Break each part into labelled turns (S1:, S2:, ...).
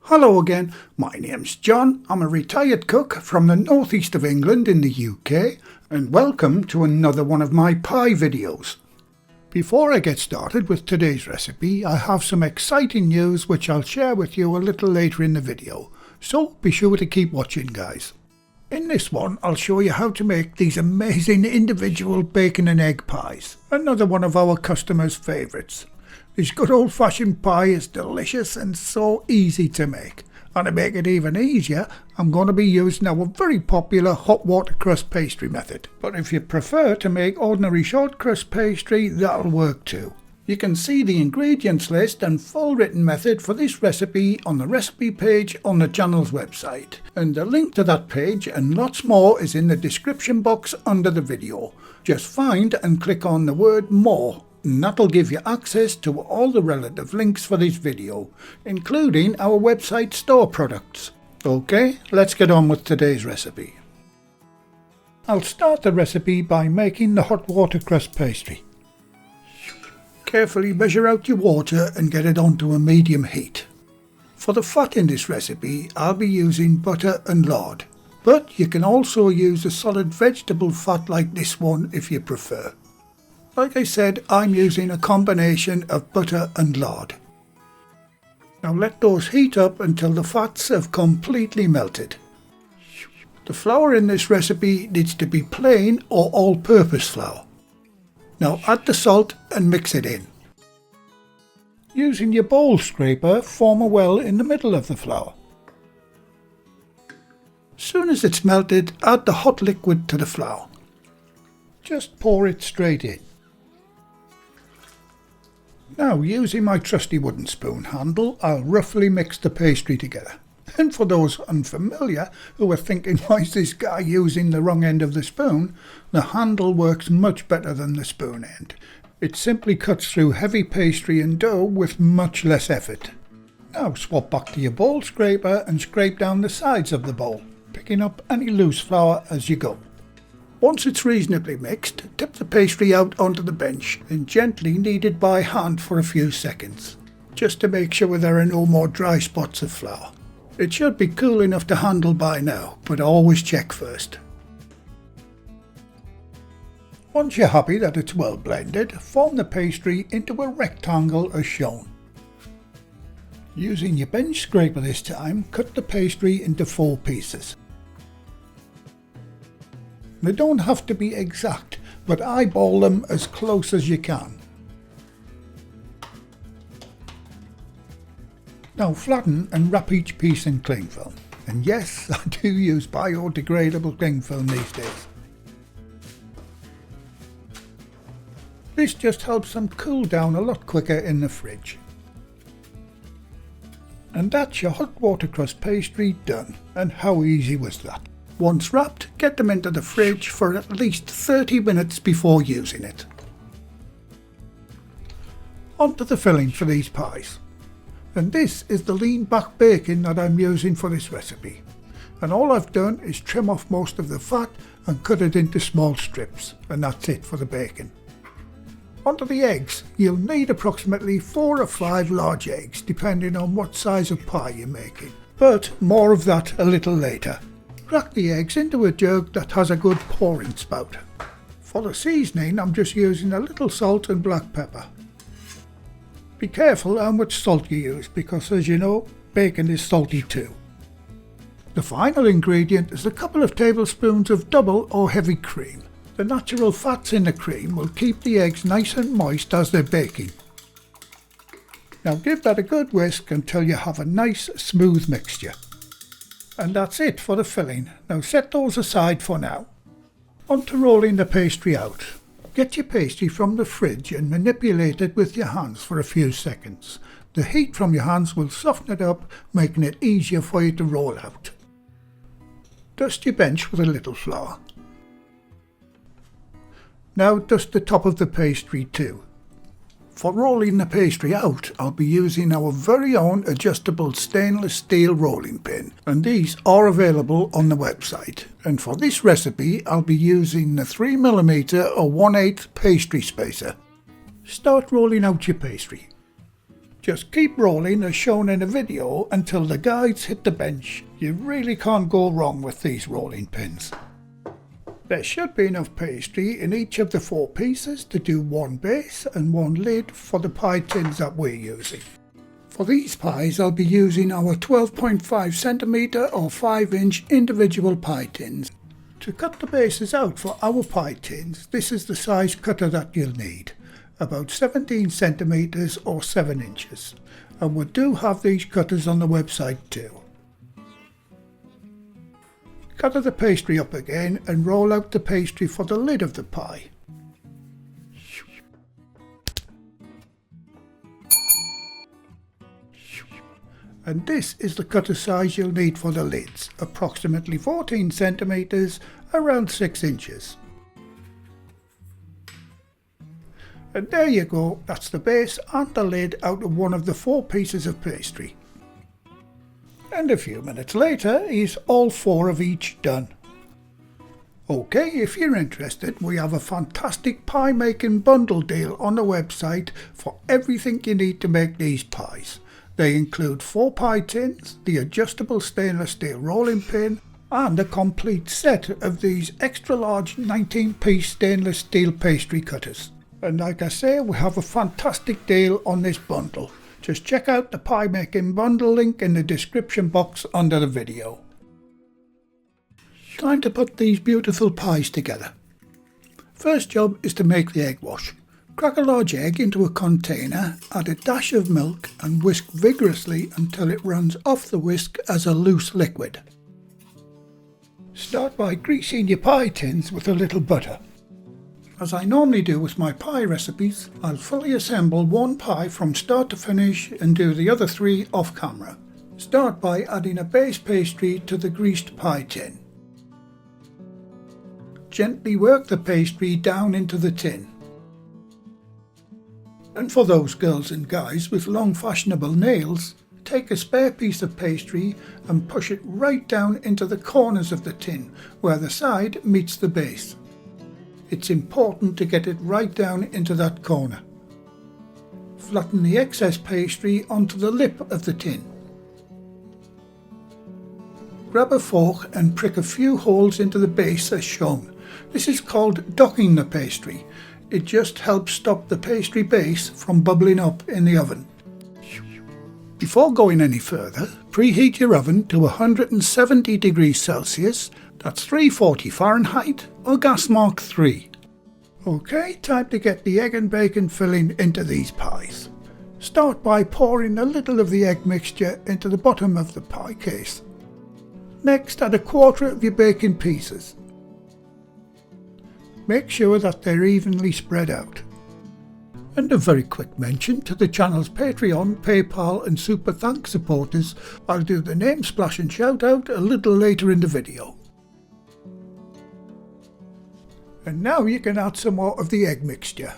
S1: Hello again, my name's John. I'm a retired cook from the northeast of England in the UK, and welcome to another one of my pie videos. Before I get started with today's recipe, I have some exciting news which I'll share with you a little later in the video, so be sure to keep watching, guys. In this one, I'll show you how to make these amazing individual bacon and egg pies, another one of our customers' favourites. This good old-fashioned pie is delicious and so easy to make. And to make it even easier, I'm going to be using our very popular hot water crust pastry method. But if you prefer to make ordinary short crust pastry, that'll work too. You can see the ingredients list and full written method for this recipe on the recipe page on the channel's website. And the link to that page and lots more is in the description box under the video. Just find and click on the word more. And that'll give you access to all the relative links for this video, including our website store products. Okay, let's get on with today's recipe. I'll start the recipe by making the hot water crust pastry. Carefully measure out your water and get it onto a medium heat. For the fat in this recipe, I'll be using butter and lard, but you can also use a solid vegetable fat like this one if you prefer. Like I said, I'm using a combination of butter and lard. Now let those heat up until the fats have completely melted. The flour in this recipe needs to be plain or all-purpose flour. Now add the salt and mix it in. Using your bowl scraper, form a well in the middle of the flour. As soon as it's melted, add the hot liquid to the flour. Just pour it straight in. Now, using my trusty wooden spoon handle, I'll roughly mix the pastry together. And for those unfamiliar who are thinking, why is this guy using the wrong end of the spoon? The handle works much better than the spoon end. It simply cuts through heavy pastry and dough with much less effort. Now swap back to your bowl scraper and scrape down the sides of the bowl, picking up any loose flour as you go. Once it's reasonably mixed, tip the pastry out onto the bench and gently knead it by hand for a few seconds, just to make sure there are no more dry spots of flour. It should be cool enough to handle by now, but always check first. Once you're happy that it's well blended, form the pastry into a rectangle as shown. Using your bench scraper this time, cut the pastry into 4 pieces. They don't have to be exact, but eyeball them as close as you can. Now flatten and wrap each piece in cling film. And yes, I do use biodegradable cling film these days. This just helps them cool down a lot quicker in the fridge. And that's your hot water crust pastry done. And how easy was that? Once wrapped, get them into the fridge for at least 30 minutes before using it. On to the filling for these pies. And this is the lean back bacon that I'm using for this recipe. And all I've done is trim off most of the fat and cut it into small strips. And that's it for the bacon. Onto the eggs. You'll need approximately 4 or 5 large eggs, depending on what size of pie you're making. But more of that a little later. Crack the eggs into a jug that has a good pouring spout. For the seasoning, I'm just using a little salt and black pepper. Be careful how much salt you use because, as you know, bacon is salty too. The final ingredient is a couple of tablespoons of double or heavy cream. The natural fats in the cream will keep the eggs nice and moist as they're baking. Now give that a good whisk until you have a nice smooth mixture. And that's it for the filling. Now set those aside for now. On to rolling the pastry out. Get your pastry from the fridge and manipulate it with your hands for a few seconds. The heat from your hands will soften it up, making it easier for you to roll out. Dust your bench with a little flour. Now dust the top of the pastry too. For rolling the pastry out, I'll be using our very own adjustable stainless steel rolling pin, and these are available on the website. And for this recipe, I'll be using the 3mm or 1/8 pastry spacer. Start rolling out your pastry. Just keep rolling as shown in the video until the guides hit the bench. You really can't go wrong with these rolling pins. There should be enough pastry in each of the 4 pieces to do one base and one lid for the pie tins that we're using. For these pies I'll be using our 12.5cm or 5-inch individual pie tins. To cut the bases out for our pie tins, this is the size cutter that you'll need. About 17cm or 7 inches. And we do have these cutters on the website too. Cutter the pastry up again and roll out the pastry for the lid of the pie. And this is the cutter size you'll need for the lids, approximately 14cm, around 6 inches. And there you go, that's the base and the lid out of one of the 4 pieces of pastry. And a few minutes later is all 4 of each done. Okay, if you're interested, we have a fantastic pie making bundle deal on the website for everything you need to make these pies. They include 4 pie tins, the adjustable stainless steel rolling pin, and a complete set of these extra large 19-piece stainless steel pastry cutters. And like I say, we have a fantastic deal on this bundle. Just check out the pie making bundle link in the description box under the video. Time to put these beautiful pies together. First job is to make the egg wash. Crack a large egg into a container, add a dash of milk and whisk vigorously until it runs off the whisk as a loose liquid. Start by greasing your pie tins with a little butter. As I normally do with my pie recipes, I'll fully assemble one pie from start to finish and do the other 3 off camera. Start by adding a base pastry to the greased pie tin. Gently work the pastry down into the tin. And for those girls and guys with long fashionable nails, take a spare piece of pastry and push it right down into the corners of the tin where the side meets the base. It's important to get it right down into that corner. Flatten the excess pastry onto the lip of the tin. Grab a fork and prick a few holes into the base as shown. This is called docking the pastry. It just helps stop the pastry base from bubbling up in the oven. Before going any further, preheat your oven to 170 degrees Celsius, that's 340 Fahrenheit or gas mark 3. Okay, time to get the egg and bacon filling into these pies. Start by pouring a little of the egg mixture into the bottom of the pie case. Next, add a quarter of your bacon pieces. Make sure that they're evenly spread out. And a very quick mention to the channel's Patreon, PayPal and Super Thanks supporters. I'll do the name splash and shout out a little later in the video. And now you can add some more of the egg mixture.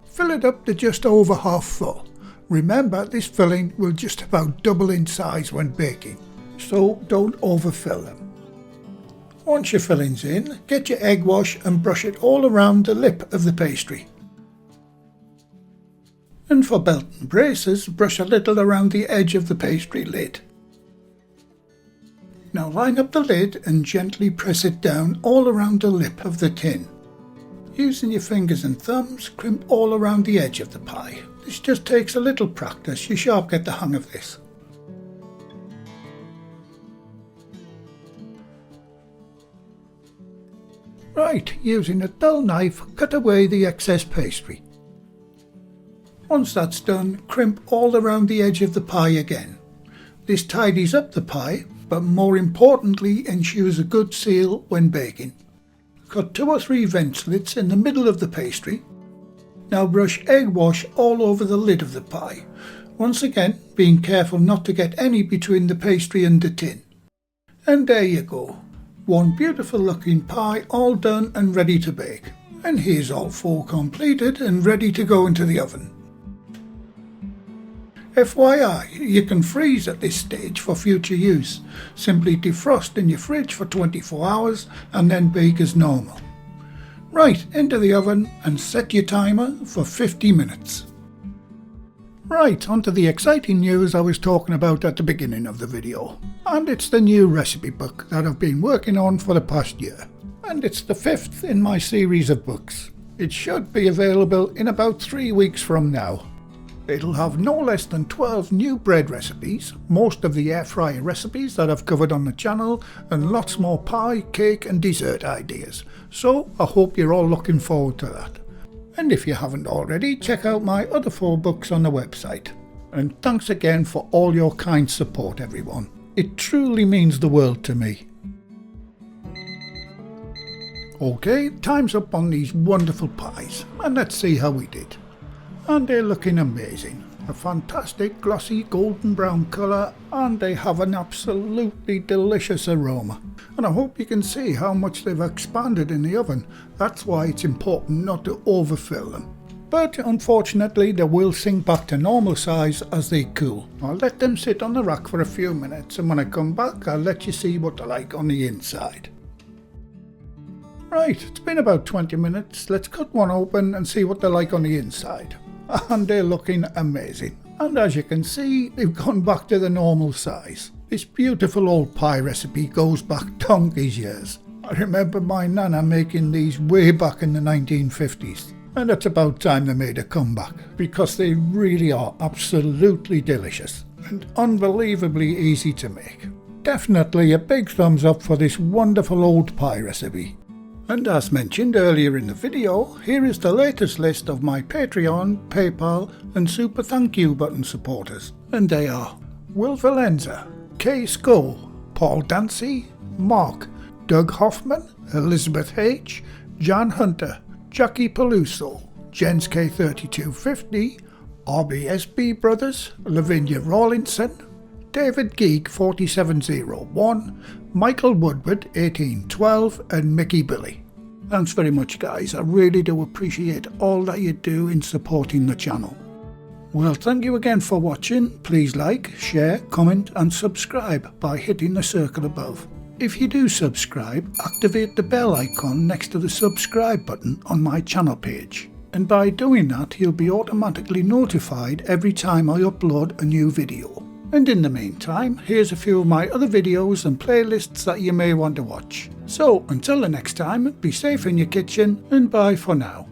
S1: Fill it up to just over half full. Remember, this filling will just about double in size when baking, so don't overfill them. Once your filling's in, get your egg wash and brush it all around the lip of the pastry. And for belt and braces, brush a little around the edge of the pastry lid. Now line up the lid and gently press it down all around the lip of the tin. Using your fingers and thumbs, crimp all around the edge of the pie. This just takes a little practice, you shan't get the hang of this. Right, using a dull knife, cut away the excess pastry. Once that's done, crimp all around the edge of the pie again. This tidies up the pie, but more importantly ensures a good seal when baking. Cut 2 or 3 vent slits in the middle of the pastry. Now brush egg wash all over the lid of the pie, once again being careful not to get any between the pastry and the tin. And there you go. One beautiful looking pie all done and ready to bake. And here's all 4 completed and ready to go into the oven. FYI, you can freeze at this stage for future use. Simply defrost in your fridge for 24 hours and then bake as normal. Right, into the oven and set your timer for 50 minutes. Right, onto the exciting news I was talking about at the beginning of the video. And it's the new recipe book that I've been working on for the past year. And it's the 5th in my series of books. It should be available in about 3 weeks from now. It'll have no less than 12 new bread recipes, most of the air fryer recipes that I've covered on the channel, and lots more pie, cake and dessert ideas. So I hope you're all looking forward to that. And if you haven't already, check out my other 4 books on the website. And thanks again for all your kind support, everyone. It truly means the world to me. Okay, time's up on these wonderful pies, and let's see how we did. And they're looking amazing. A fantastic glossy golden brown colour, and they have an absolutely delicious aroma. And I hope you can see how much they've expanded in the oven. That's why it's important not to overfill them. But unfortunately they will sink back to normal size as they cool. I'll let them sit on the rack for a few minutes, and when I come back I'll let you see what they're like on the inside. Right, it's been about 20 minutes. Let's cut one open and see what they're like on the inside. And they're looking amazing. And as you can see, they've gone back to the normal size. This beautiful old pie recipe goes back donkey's years. I remember my nana making these way back in the 1950s. And it's about time they made a comeback, because they really are absolutely delicious and unbelievably easy to make. Definitely a big thumbs up for this wonderful old pie recipe. And as mentioned earlier in the video, here is the latest list of my Patreon, PayPal and Super Thank You button supporters. And they are Will Valenza, Kay Skull, Paul Dancy, Mark, Doug Hoffman, Elizabeth H, Jan Hunter, Jackie Peluso, Jens K3250, RBSB Brothers, Lavinia Rawlinson, David Geek 4701, Michael Woodward 1812 and Mickey Billy. Thanks very much guys, I really do appreciate all that you do in supporting the channel. Well, thank you again for watching. Please like, share, comment and subscribe by hitting the circle above. If you do subscribe, activate the bell icon next to the subscribe button on my channel page. And by doing that, you'll be automatically notified every time I upload a new video. And in the meantime, here's a few of my other videos and playlists that you may want to watch. So until the next time, be safe in your kitchen and bye for now.